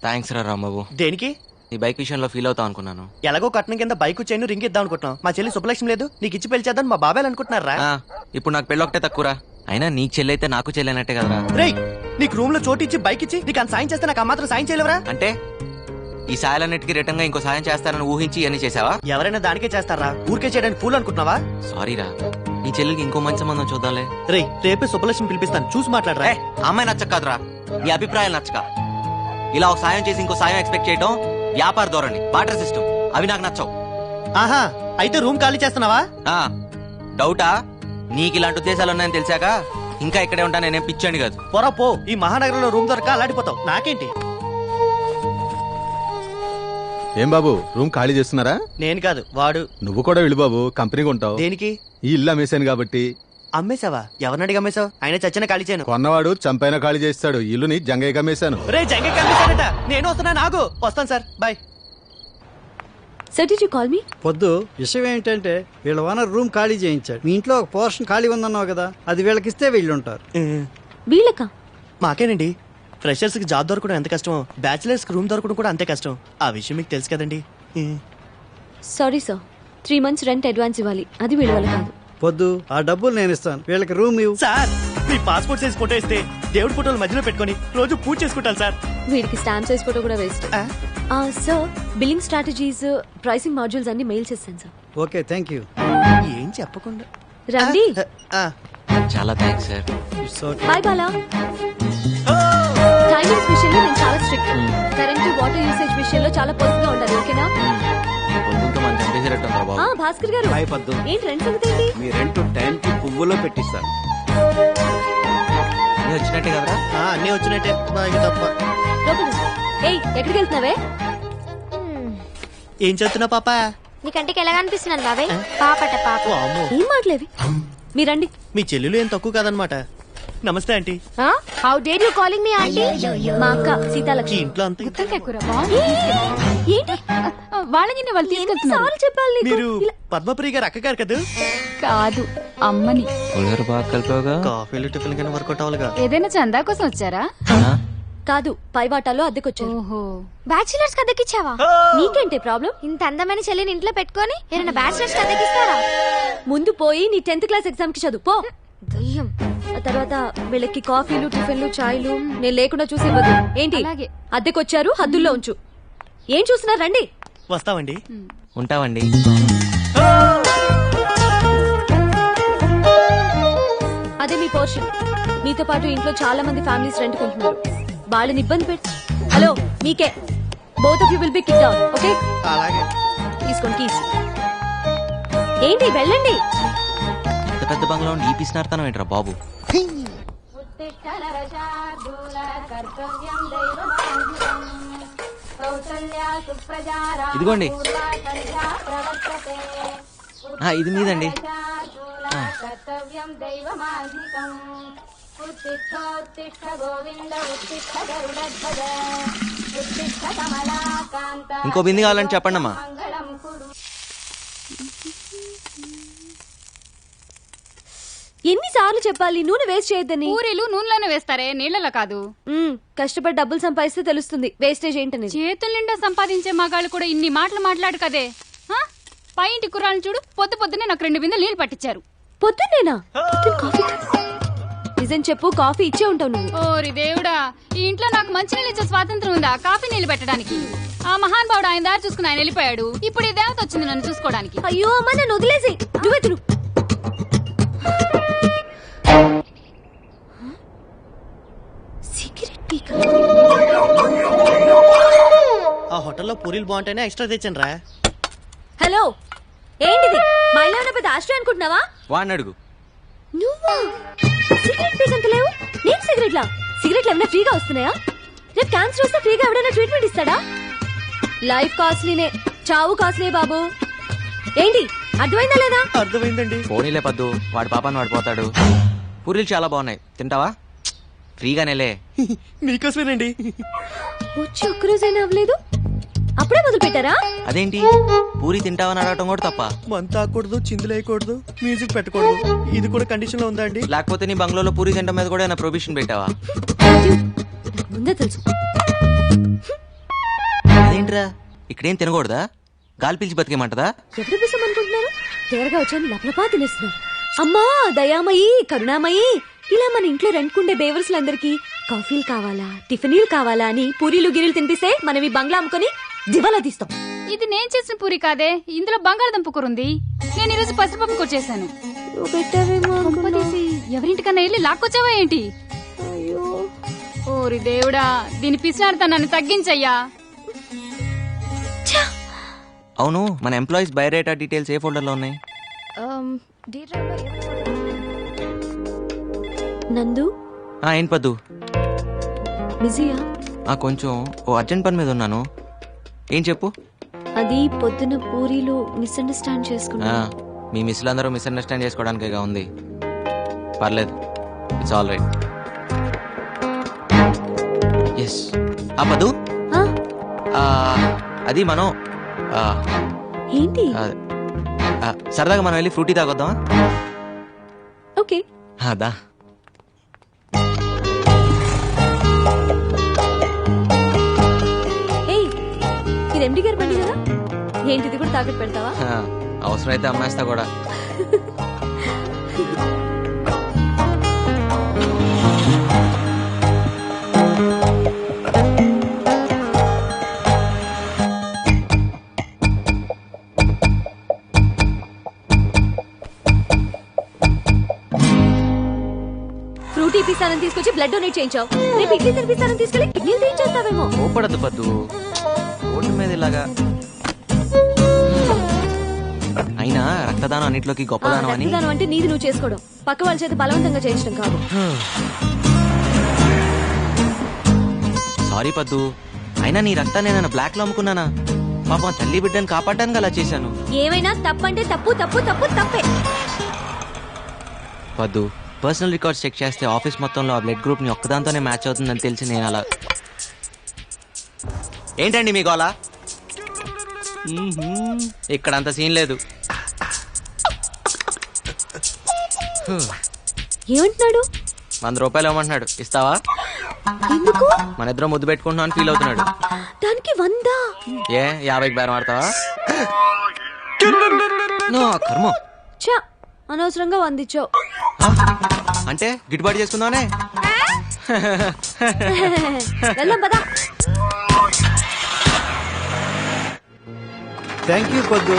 Thanks రా రాంబాబు. దేనికి? నీ బైక్ విషయంలో ఫీల్ అవుతావు అనుకున్నాను. ఎలాగో కట్నం కింద బైక్ చైన్ రింగ్ ఇద్దాం అనుకుంటున్నాం. మా చెల్లి శుభలక్ష్మి లేదు, నీకు ఇచ్చి పెళ్లి చేద్దాం మా బాబాయ్ అనుకుంటున్నారా? ఇప్పుడు నాకు పెళ్ళి ఒకటే తక్కువరా. అయినా నీకు చెల్లి అయితే నాకు చెల్లినట్టే కదరా. రేయ్, నీకు రూమ్ లో చోటు ఇచ్చి బైక్ ఇచ్చి నీకు అంత సాయం చేస్తే నాకు మాత్రం సాయం చేయలేవరా? అంటే ఈ సాయాలన్నిటికీ రిటర్న్ గా ఇంకో సాయం చేస్తారని ఊహించి ఇవన్నీ చేసావా? ఎవరైనా దానికే చేస్తారా? ఊరికే చేయడానికి పూలు అనుకుంటున్నావా? సారీరా, నీ చెల్లికి ఇంకో మంచి సంబంధం చూద్దాంలే. రేయ్, రేపే శుభలక్ష్మి పిలిపిస్తాను, చూసి మాట్లాడరా. అమ్మాయి నచ్చక కాదురా, నీ అభిప్రాయాలు నచ్చక. ఇలా ఒక సాయం చేసి ఇంకో సాయం ఎక్స్పెక్ట్ చేయడం వ్యాపార ధోరణి, బాటర్ సిస్టమ్, అవి నాకు నచ్చవు. ఆహా, అయితే రూమ్ ఖాళీ చేస్తున్నావా? డౌటా? నీకు ఇలాంటి ఉద్దేశాలు ఉన్నాయని తెలిసాక ఇంకా ఇక్కడే ఉంటా. నేనేం పిచ్చండి కాదు. పొరా పో, ఈ మహానగరంలో రూమ్ దొరక అలాడిపోతావు. నాకేంటి? ఏం బాబు, రూమ్ ఖాళీ చేస్తున్నారా? నేను కాదు, వాడు. నువ్వు కూడా వెళ్ళు బాబు, కంపెనీగా ఉంటావు. దేనికి? ఈ ఇల్లు అమ్మేశాను కాబట్టి. అమ్మేశావా? ఎవరిని అడిగి అమ్మేశావు? ఆయన చచ్చిన ఖాళీ చేయను. కొన్నవాడు చంపైనా ఖాళీ చేస్తాడు. ఇల్లుని జంగయ్యకి అమ్మేశాను. రే, జంగ కనిపిస్తాడట. నేను వస్తున్నాను, ఆగు. వస్తాను sir, bye. Sir, did you call me? పొద్దు విషయం ఏంటంటే వీళ్ళ ఓనర్ రూమ్ ఖాళీ చేయించాడు. మీ ఇంట్లో ఒక పోర్షన్ ఖాళీ ఉందన్నావు కదా, అది వీళ్ళకిస్తే వీళ్ళు ఉంటారు. వీళ్ళకా? మాకేనండి. ఫ్రెషర్స్ కి జాబ్ దొరకడం ఎంత కష్టమో, బ్యాచిలర్స్ కి రూమ్ దొరకడం కూడా అంతే కష్టం. ఆ విషయం మీకు తెలుసు కదండి. Sorry sir, 3 months rent advance ఇవ్వాలి. అది వీళ్ళ వల్ల కాదు. పొద్దు, ఆ డబ్బులు నేను ఇస్తాను, వీళ్ళకి రూమ్ ఇవ్వు. సార్, మీ పాస్పోర్ట్ సైజ్ ఫోటో ఇస్తే దేవుడి ఫోటోలు మధ్యలో పెట్టుకొని రోజు పూజ చేసుకుంటాను సార్. వీడికి స్టాంప్ సైజ్ ఫోటో కూడా waste. Sir, billing strategies, pricing modules అన్ని మెయిల్ చేస్తాను సార్. Okay, thank you. ఏం చెప్పకుండా రండి. చాలా thanks sir. Bye Bala. Timings విషయంలో నేను చాలా స్ట్రిక్ట్. కరెంట్, వాటర్ యూసేజ్ విషయంలో చాలా పొదుపుగా ఉండాలి. ఓకేనా? భాస్కర్ గారు, ఏంటి రెంట్ సంగతి ఏంటి? మీ రెంట్ టైం కి పువ్వులో పెట్టిస్తారు. వచ్చినట్టే కదరా? అన్నీ వచ్చినట్టే, తప్ప. ఏయ్, ఎక్కడికి వెళ్తున్నావే? ఏం చెప్తున్నా పాప? నీ కంటికి ఎలా కనిపిస్తున్నాను బాబాయ్? పాపట పాప. ఏం మాటలేవి? మీరండి. మీ చెల్లెలు ఏం తక్కువ కాదనమాట. నమస్తే aunty. How dare you calling me aunty? మా అక్క సీతాలక్ష్మి. ఇంట్లో అంతా ఏంటి? వాళ్ళని వాళ్ళు తీసుకెళ్తున్నారు. చెప్పాలి నీకు. మీరు పద్మప్రియ గారు అక్క గారు కదా? కాదు, అమ్మని. కాఫీలు టిఫిన్ కానీ వర్కౌట్ అవ్వాలిగా. ఏదైనా చందా కోసం వచ్చారా? కాదు, పైవాటాలో అద్దెకొచ్చారు. బ్యాచిలర్స్ కి అద్దెకిచ్చావా? నీకేంటి ప్రాబ్లం? ఇంత అందమైన చెల్లిని ఇంట్లో పెట్టుకొని ఏమైనా బ్యాచిలర్స్ కి అద్దెకిస్తారా? ముందు పోయి నీ 10th క్లాస్ ఎగ్జామ్ కి చదువు పో. దయ్యం. తర్వాత వీళ్ళకి కాఫీలు, టిఫిన్లు, చాయ్లు నేను లేకుండా చూసి ఇవ్వదు. ఏంటి? అద్దెకొచ్చారు, హద్దుల్లో ఉంచు. ఏం చూస్తున్నారు? రండి. వస్తామండి. ఉంటామండి. అదే మీ పోర్షన్. మీతో పాటు ఇంట్లో చాలా మంది ఫ్యామిలీస్ రెంట్ కొంటున్నారు. వాళ్ళని ఇబ్బంది పెట్టి. హలో, మీకే. Both of you will be kicked out. Okay? అలాగే. తీసుకోండి కీస్. ఏంటి? వెళ్ళండి. పెద్ద బంగ్లా ఉండి ఈ పిసినార్తనం ఏంట్రా బాబు? ఇదిగోండి, ఇది మీదండి. ఇంకో బింది కావాలని చెప్పండి అమ్మా. ఎన్నిసార్లు చెప్పాలి నూనె వేస్ట్ చేయొద్దని? పూరీలు నూనెలోనే వేస్తారే, నీళ్లలో కాదు. కష్టపడి డబ్బులు సంపాదిస్తే తెలుస్తుంది వేస్టేజ్ ఏంటని. చేతుల నిండా సంపాదించే మగాళ్ళు కూడా ఇన్ని మాటలు మాట్లాడు కదే. పై ఇంటి కుర్రాలను చూడు, పొద్దునే నాకు 2 బిందెలు నీళ్లు పట్టించారు. పొద్దున్నేనా? నిజం చెప్పు, కాఫీ ఇచ్చే ఉంటావు నువ్వు. ఓరి దేవుడా, ఈ ఇంట్లో నాకు మంచి నీళ్ళు ఇచ్చే స్వాతంత్రం ఉందా కాఫీ నీళ్లు పెట్టడానికి? ఆ మహాన్ బావుడు ఆయన దారి చూసుకుని ఆయన వెళ్ళిపోయాడు. ఇప్పుడు ఈ దేవత వచ్చింది నన్ను చూసుకోవడానికి. అయ్యో అమ్మా, నన్ను వదిలేసి నువ్వే తిను. ఆ హోటల్లో పూరీలు బాగుంటేనే ఎక్స్ట్రా తెచ్చాను రా. హలో, ఏంటిది? మా ఇల్లు ఏమైనా పెద్ద ఆశ్రయం అనుకుంటున్నావా? వాడిని అడుగు. నువ్వా? సిగరెట్ పీకంత లేవు. నేను సిగరెట్లా? సిగరెట్లు ఏమైనా ఫ్రీగా వస్తున్నాయా? రేపు క్యాన్సర్ వస్తే ఫ్రీగా ఎవడైనా ట్రీట్మెంట్ ఇస్తాడా? లైఫ్ కాస్ట్లీనే, చావు కాస్ట్లీ బాబు. ఏంటి అర్థమైందా లేదా? అర్థమైందండి. పోనీలే పద్దు, వాడి పాపాన్ని వాడు పోతాడు. పూరీలు చాలా బాగున్నాయి, తింటావా? ఫ్రీగానేలే. మీకోసమేనండి. వచ్చి ఒక్కరోజైనా అవ్వలేదు, అప్పుడే మొదలు పెట్టారా? అదేంటి, పూరి తింటావని అడగటం కూడా తప్ప? మంత ఆకూడదు, చిందులేయకూడదు, మ్యూజిక్ పెట్టకూడదు, ఇది కూడా కండిషన్ లో ఉందా అండి? లేకపోతే నీ బంగ్లాలో పూరి తింటం మీద కూడా ఏమైనా ప్రొవిషన్ పెట్టావా? ముందే తెలుసు. ఇక్కడేం తినకూడదా? గాలి పీల్చి బతికేమంటదా? ఎప్పుడు పిసం అనుకుంటున్నారు? తేరగా వచ్చాను లపలపా తినేస్తున్నారు. అమ్మా దయామయి కరుణామయి, ఇలా మన ఇంట్లో రెంట్కుండే బేవర్స్లందరికీ కాఫీలు కావాలా టిఫినీలు కావాలా అని పూరీలు గిరీలు తినిపిస్తే మనం ఈ బంగ్లా అమ్ముకొని దివాలా తీస్తాం. ఇది నేను చేసిన పూరి కాదే, ఇందులో బంగాళదుంప కూర ఉంది. నేను ఈరోజు పసుపప్పు కూర చేశాను. నువ్వు పెట్టావేమో అనుకున్నా. తీసి ఎవరింటికన్నా వెళ్ళి లాక్కొచ్చావా ఏంటి? అయ్యో ఓరి దేవుడా, దీని పిసినారుతనాన్ని తగ్గించయ్యా. అవును, మన ఎంప్లాయీస్ బయోడేటా డీటెయిల్స్ ఏ ఫోల్డర్ లో ఉన్నాయి? నందు ఏంటి పద్దు? బిజీయా? కొంచెం ఓ అర్జెంట్ పని మీద ఉన్నాను. ఏం చెప్పు. అది పొద్దున పూరీలు మిస్అండర్స్టాండ్ చేసుకున్నా. మీ మిస్సులు అందరూ మిస్అండర్స్టాండ్ చేసుకోవడానికేగా ఉంది. పర్లేదు, ఇట్స్ ఆల్ రైట్. ఎస్ పద్దు, అది మనం ఏంటి? సరదాగా మనం వెళ్ళి ఫ్రూటీ తాగొద్దామా? ఓకే అదా. ఇది ఎండి గారి బండి కదా, ఏంటిది కూడా తాకట్టు పెడతావా? అవసరమైతే అమ్మేస్తా కూడా. ఫ్రూటీ పిస్తానని తీసుకొచ్చి బ్లడ్ డొనేట్ చేయించావు. రేపు ఇడ్లీ తినిపిస్తానని తీసుకెళ్లి కిడ్నీలు తీయించేస్తావేమో. కోపడద్దు పద్దు, ఓటు మీద ఇలాగా. అయినా రక్తదానం అన్నిట్లోకి గొప్పదానం అని. రక్తదానం అంటే నీది నువ్వు చేసుకోవడం, పక్క వాళ్ళ చేత బలవంతంగా చేయించడం కాదు. సారీ పద్దు, అయినా నీ రక్తాన్ని నేను బ్లాక్ లో అమ్ముకున్నానా? పాపం తల్లి బిడ్డని కాపాడడానికి అలా చేశాను. ఏమైనా తప్పంటే తప్పు తప్పు తప్పు తప్పే. పద్దు, పర్సనల్ రికార్డ్స్ చెక్ చేస్తే ఆఫీస్ మొత్తంలో ఆ బ్లడ్ గ్రూప్ ని ఒక్కదాంతోనే మ్యాచ్ అవుతుందని తెలిసి నేను అలా. ఏంటండి మీ గోలా? ఇక్కడ అంత సీన్ లేదు. ఏమంటున్నాడు? 100 రూపాయలు ఇవ్వమంటున్నాడు, ఇస్తావా? ఎందుకు? మన ఇద్దరం ముద్దు పెట్టుకుంటున్నాం అని ఫీల్ అవుతున్నాడు. దానికి 100? 50కి బేరం ఆడతావా? కర్మ. చా, అనవసరంగా 100 ఇచ్చావు. అంటే గిట్టుబాటు చేసుకుందామనే. వెళ్దాం పదా. థ్యాంక్ యూ పొద్దు.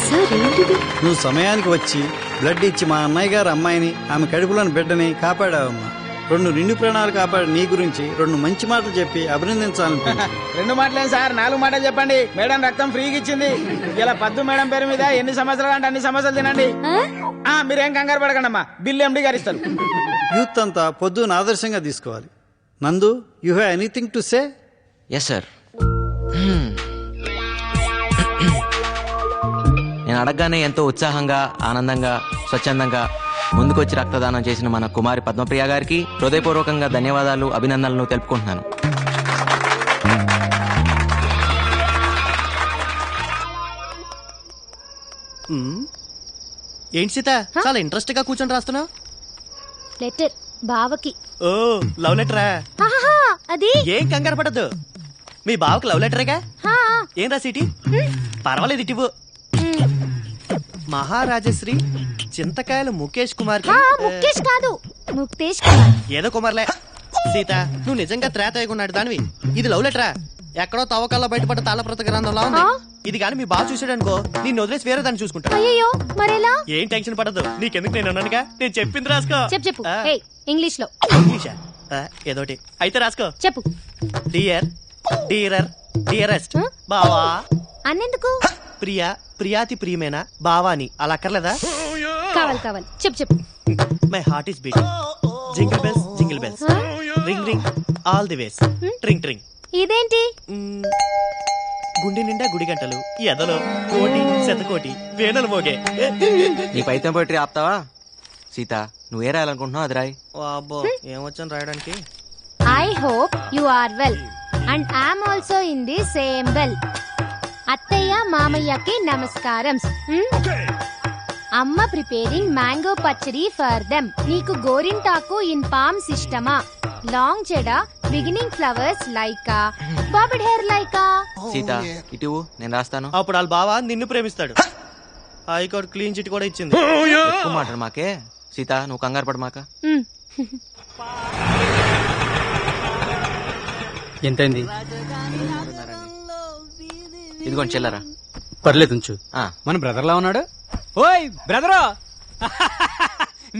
సార్ ఏంటిది? నువ్వు సమయానికి వచ్చి బ్లడ్ ఇచ్చి మా అన్నయ్య గారు అమ్మాయిని, ఆమె కడుపులోని బిడ్డని కాపాడావమ్మా. 2 నిండు ప్రాణాలు కాపాడి నీ గురించి 2 మంచి మాటలు చెప్పి అభినందించాలనుకుంటున్నా. 2 మాటలేం సార్, 4 మాటలు చెప్పండి. మేడం రక్తం ఫ్రీగా ఇచ్చింది. ఇలా పద్దు మేడం పేరు మీద ఎన్ని సంవత్సరాలు అంటే అన్ని సంవత్సరాలు తినండి. మీరేం కంగారు పడకండి అమ్మా, బిల్లు ఎండి గారు ఇస్తారు. యూత్ అంతా పొద్దున ఆదర్శంగా తీసుకోవాలి. Nandu, you have anything to say? Yes sir. నేను అడగగానే ఎంతో ఉత్సాహంగా, ఆనందంగా, స్వచ్ఛందంగా ముందుకొచ్చి రక్తదానం చేసిన మన కుమారి పద్మప్రియ గారికి హృదయపూర్వకంగా ధన్యవాదాలు, అభినందనలు తెలుపుకుంటున్నాను. ఏంటి సీత, చాలా ఇంట్రెస్ట్ గా కూర్చొని రాస్తున్నావు? లెటర్ బావకి. ఓ, లవ్ లెటరా? అది ఏం కంగారు పడద్దు, మీ బావకి లవ్ లెటరేగా. ఏం రాసిటి? పర్వాలేదు, ఇటివు. మహారాజశ్రీ చింతకాయల ముఖేష్ కుమార్ కి. ముఖేష్ కాదు, ముక్తేష్ కుమార్. ఏదో కుమార్లే. సీత, నువ్వు నిజంగా త్రేతయ్యకున్నాడు దానివి. ఇది లవ్ లెటరా? ఎక్కడో తవ్వకాల్లో బయటపడ్డ తాళప్రత గ్రంథంలా ఉంది. ఇది కానీ మీ బాగా చూసాడు అనుకో, నిన్ను వదిలేసి వేరే దాన్ని చూసుకుంటా. అయ్యో మరెలా? ఏం టెన్షన్ పడదు, నీకెందుకు, నేను అన్నానుగా. నేను చెప్పింది రాసుకో. చెప్పు. ఇంగ్లీష్ లో. ఇంగ్లీషా? ఏదోటి అయితే రాసుకో. చెప్పు. డియర్, డీరర్, డియరెస్ట్ బావా. అన్నెందుకు? ప్రియా, ప్రియాతి ప్రియమేనా బావాని అలా అక్కర్లేదా? కావాలి. చెప్పు. My heart is beating. Jingle bells, jingle bells, ring ring all the ways, tring tring. ఇదేంటి? గుండె నిండా గుడి గంటలు, ఎదలో కోటి శతకోటి వేనలు మోగే. నీ పైతం పోయిటరీ ఆపుతావా? సీత, నువ్వే రాయాలనుకుంటున్నావు అది రాయి. అబ్బో, ఏమొచ్చాను రాయడానికి. I hope you are well and I'm also in the same well. అత్తయ్య మామయ్యకి నమస్కారం. అమ్మ preparing mango pachadi for them. నీకు గోరింటాకు ఇన్ పామ్స్ ఇష్టమా? లాంగ్ చెడ beginning flowers like a, bobbed hair like a. Sita ఇటు నేను రాస్తాను. అప్పుడు వాళ్ళ బావ నిన్ను ప్రేమిస్తాడు. హైకోర్టు క్లీన్ చిట్ కూడా ఇచ్చింది. ఎక్కువ మాట్లాడు మాకే. సీత నువ్వు కంగారు పడు మాక. ఎంతైంది? ఇదిగోండి చెల్లరా. పర్లేదు ఉంచు. ఆ, మన బ్రదర్ లా ఉన్నాడు. ఓయ్ బ్రదరు,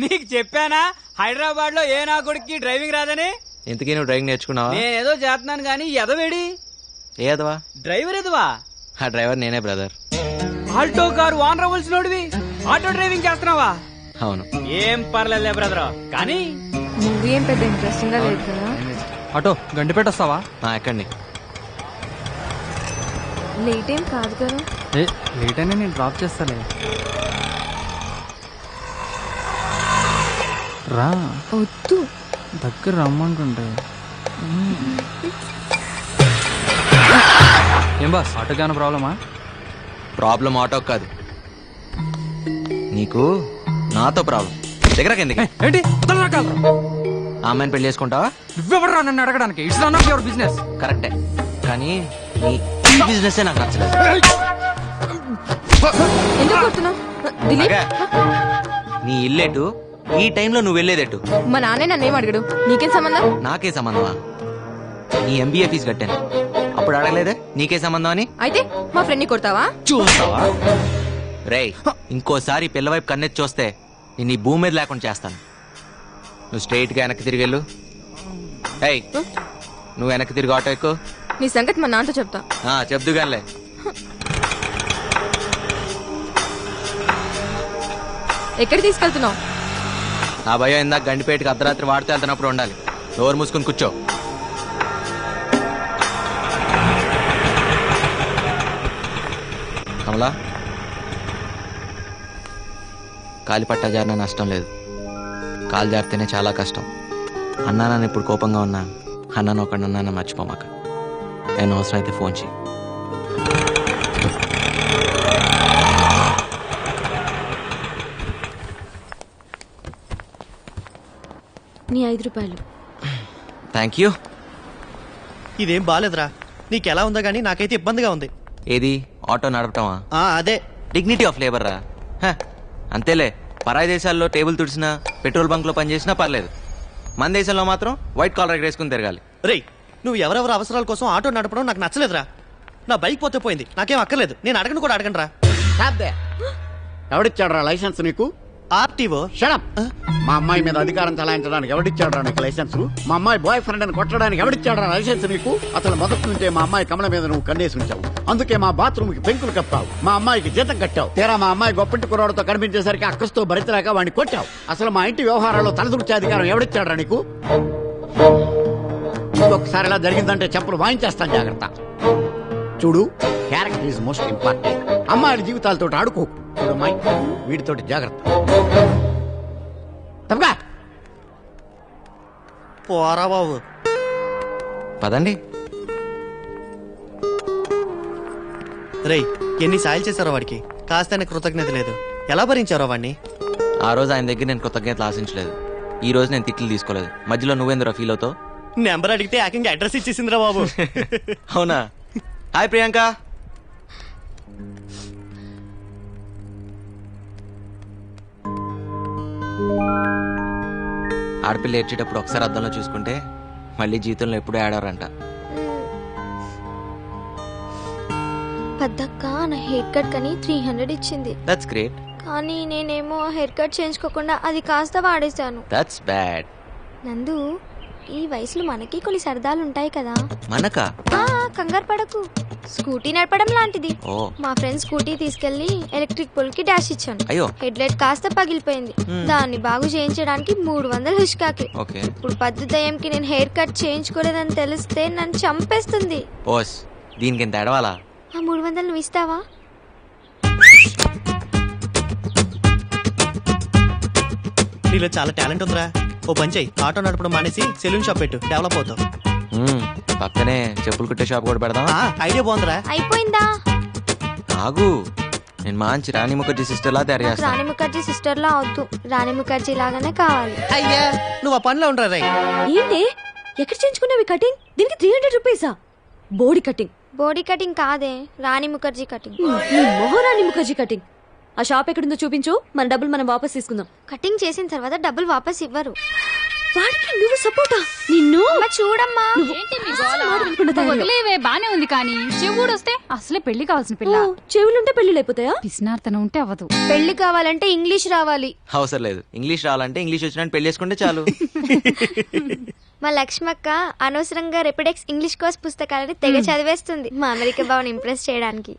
నీకు చెప్పానా హైదరాబాద్ లో ఏ నా కొడుక్కి డ్రైవింగ్ రాదని? ఇంతకీ నువ్వు డ్రైవింగ్ నేర్చుకున్నావా? నేనేదో చేస్తున్నాను గానీ ఎదవేడి ఏదవా? డ్రైవర్ ఎదవా? ఆ డ్రైవర్ నేనే బ్రదర్. ఆల్టో కారు ఓనర్ అవ్వాల్సినోడివి ఆటో డ్రైవింగ్ చేస్తున్నావా? అవును. ఏం పర్లేదులే బ్రదర్. కానీ మూవీ ఏం పెద్ద ఇంట్రెస్టింగ్ గా లేదు కదా. ఆటో గండిపేట వస్తావా? ఎక్కండి. లేట్ ఏం కాదు కదా. లేట్ అయినా నేను డ్రాప్ చేస్తాలే. రా వద్దు. దగ్గర రమ్మంటుంటే. ఏం బాస్ ఆటోకి ఏమైనా ప్రాబ్లమా? ప్రాబ్లం ఆటో కాదు, నీకు నాతో ప్రాబ్లం. దగ్గరకి ఎందుకు? ఏంటి ఆ అమ్మాయిని పెళ్లి చేసుకుంటావా? నువ్వెవరు నన్ను అడగడానికి? It's not of your business. కరెక్టే, కానీ నీ బిజినెస్ నాకు నచ్చలేదు. ఎందుకు కొడుతున్నావు? దిలీప్, అగా, నీ ఇల్లేటు, ఈ టైంలో నువ్వు వెళ్ళేదేటు? మా నాన్నే నన్నేం అడిగాడు, నీకేం సంబంధం? నాకే సంబంధమా? నీ ఎంబీఏ ఫీజు కట్టాను, అప్పుడు అడగలేదే నీకే సంబంధం అని? అయితే మా ఫ్రెండ్ ని కొడతావా? చూస్తావా? రేయ్, ఇంకోసారి పిల్లవైపు కన్నెత్తి చూస్తే నేను ఈ భూమి మీద లేకుండా చేస్తాను. నువ్వు స్ట్రైట్ గా వెనక్కి తిరిగి వెళ్ళు. ఏయ్, నువ్వు వెనక్కి తిరిగి ఆటో ఎక్కు. నీ సంగతి మా నాన్నతో చెప్తా. చెప్దుగానిలే. ఎక్కడికి తీసుకెళ్తున్నావు? ఆ భయం ఇందాక గండిపేటకి అర్ధరాత్రి వాడితే వెళ్తున్నప్పుడు ఉండాలి. డోర్ మూసుకుని కూర్చో. కమలా, కాలి పట్టా జారిన నష్టం లేదు, కాలు జారితేనే చాలా కష్టం. అన్నా నన్ను ఇప్పుడు కోపంగా ఉన్నా, అన్నాను ఒకడు అన్నా మర్చిపోమాక. నేను అవసరం అయితే ఫోన్ చేయి. నీ 5 రూపాయలు. Thank you. ఇదేం బాలేదురా. నీకెలా ఉందో గానీ నాకైతే ఇబ్బందిగా ఉంది. ఏది ఆటో నడపటమా? అదే డిగ్నిటీ ఆఫ్ లేబర్ రా. అంతేలే, పరాయి దేశాల్లో టేబుల్ తుడిచినా పెట్రోల్ బంక్ లో పనిచేసినా పర్లేదు, మన దేశంలో మాత్రం వైట్ కాలర్ వేసుకుని తిరగాలి. రేయ్, నువ్వు ఎవరెవరు అవసరాల కోసం ఆటో నడపడం నాకు నచ్చలేదురా. నా బైక్ పోతే పోయింది, నాకేం అక్కర్లేదు. నేను అడగను కూడా అడగను రా. ఎవడిచ్చాడు రా లైసెన్స్ నీకు? ఆర్టీఓ. షడప్. మా అమ్మాయి మీద అధికారం చలాయించడానికి ఎవడిచ్చాడు నీకు లైసెన్స్? మా అమ్మాయి బాయ్ ఫ్రెండ్ అని కొట్టడానికి ఎవడిచ్చాడు లైసెన్స్ నీకు? అసలు మొదటి నుంచే మా అమ్మాయి కమల మీద నువ్వు కన్నేసి ఉంచావు. అందుకే మా బాత్రూమ్ కి పెంకులు కప్పావు, మా అమ్మాయికి జీతం కట్టావు. తీరా మా అమ్మాయి గొప్పింటి కుర్రాడితో కనిపించేసరికి అక్కస్తో భరితలేక వాడిని కొట్టావు. అసలు మా ఇంటి వ్యవహారాల్లో తలదూర్చే అధికారం ఎవడిచ్చాడు నీకు? ఇంకొకసారి ఇలా జరిగిందంటే చెప్పులు వాయించేస్తాను, జాగ్రత్త. చూడు, క్యారెక్టర్ ఈజ్ మోస్ట్ ఇంపార్టెంట్. అమ్మాయిల జీవితాలతో ఆడుకో. చూడు అమ్మాయి, వీటితోటి జాగ్రత్త. తప్పగా పోరా బాబు. పదండి. రేయ్, ఎన్ని సాయాలు చేశారో వాడికి, కాస్త కృతజ్ఞత లేదు. ఎలా భరించారో వాడిని? ఆ రోజు ఆయన దగ్గర నేను కృతజ్ఞతలు ఆశించలేదు, ఈ రోజు నేను తిట్లు తీసుకోలేదు. మధ్యలో నువ్వేందురా ఫీల్ అవుతావు? నెంబర్ అడిగితే ఏకంగా అడ్రస్ ఇచ్చేసిందిరా బాబు. అవునా? హాయ్ ప్రియాంక. ఆడపిల్ల ఏడ్చేటప్పుడు ఒకసారి అద్దంలో చూసుకుంటే మళ్ళీ జీవితంలో ఎప్పుడూ ఆడారంట. పెద్దక్క నా హెయిర్ కట్ కని 300 ఇచ్చింది. That's great. కానీ నేనేమో హెయిర్ కట్ చేయించుకోకుండా అది కాస్త వాడేశాను. That's bad. నందు, ఈ వయసులో మనకి కొన్ని సరదాలు ఉంటాయి కదా. మనకా? కంగారు పడకు, స్కూటీ నడపడం లాంటిది. ఓ. మా ఫ్రెండ్ స్కూటీ తీసుకెళ్లి ఎలక్ట్రిక్ పోల్ కి డాష్ ఇచ్చాను. అయ్యో. హెడ్ లైట్ కాస్త పగిలిపోయింది. దాన్ని బాగు చేయించడానికి 300 హుష్కాకి. ఓకే. ఇప్పుడు పద్దు దయ్యంకి నేను హెయిర్ కట్ చేయించుకోలేదని తెలిస్తే నన్ను చంపేస్తుంది. ఓస్, దీనికి ఎంత ఎడవాలా? ఆ 300 నువ్వు ఇస్తావా? నీలో చాలా టాలెంట్ ఉందిరా. ఓ పంచాయి, ఆటో నడపడం మానేసి సెలూన్ షాప్ పెట్టు, డెవలప్ అవుతావు. పక్కనే చెప్పులు కుట్టే షాప్ కూడా పెడదాం. ఐడియా బాగుందిరా. అయిపోయిందా? ఆగు, నేను మంచి రాణి ముఖర్జీ సిస్టర్ లా తయారు చేస్తాను. రాణి ముఖర్జీ సిస్టర్ లా అవద్దు, రాణి ముఖర్జీ లాగానే కావాలి. అయ్యా, నువ్వు ఆ పనిలో ఉండరా. రై ఏంటి ఎక్కడ చేయించుకున్నావు కటింగ్? దీనికి 300 రూపీసా? బోడీ కటింగ్. బాడీ కటింగ్ కాదే, రాణి ముఖర్జీ కటింగ్. ఈ మహారాణి ముఖర్జీ కటింగ్. ఆ షాప్ ఎక్కడుందో చూపించు, మన డబ్బులు మనం వాపస్ తీసుకుందాం. కటింగ్ చేసిన తర్వాత డబ్బులు వాపస్ ఇవ్వరు. వాడికి నువ్వు సపోర్టా? నిన్ను అమ్మ చూడమ్మా. ఏంటి మీ గోల? వదిలేవే బానే ఉంది కానీ చెవుడొస్తే అసలే పెళ్లి కావాల్సిన పిల్ల. చెవులుంటే పెళ్లి అయిపోతాయా? పిసినార్తనం ఉంటే అవ్వదు. పెళ్లి కావాలంటే ఇంగ్లీష్ రావాలి. అవసరం లేదు. ఇంగ్లీష్ రావాలంటే ఇంగ్లీష్ వచ్చినట్టు పెళ్లి చేసుకుంటే చాలు. మా లక్ష్మక్క అనవసరంగా రెపిడెక్స్ ఇంగ్లీష్ కోర్స్ పుస్తకాలని తెగ చదివేస్తుంది మా అమెరికా బావని ఇంప్రెస్ చేయడానికి.